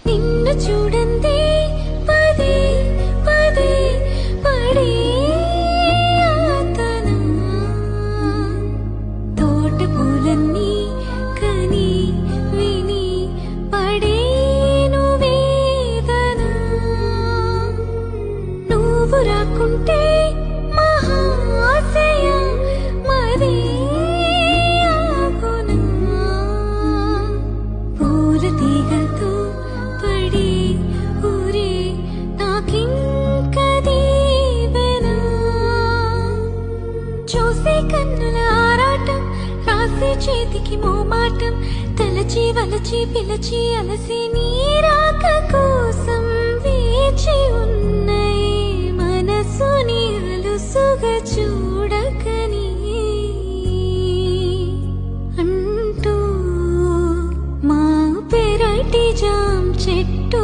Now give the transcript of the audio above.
నిన్ను చూడందే పదే పదే పడే ఆతనా తోట పూలన్నీ కని విని పడేను వేదన నువ్వు రాకుంటే మహాశయ మరే ఆగునా పూల తీగతో పడి ఊరే నాకింక దీవెన చూసే కన్నుల ఆరాటం రాసే చేతికి మోమాటం తలచి వలచి పిలచి అలసి నీరాక కోసం వేచి ఉన్నై మనసుని అలుసుగా చూడకని అంటూ మా పెరటి జాం చెట్టు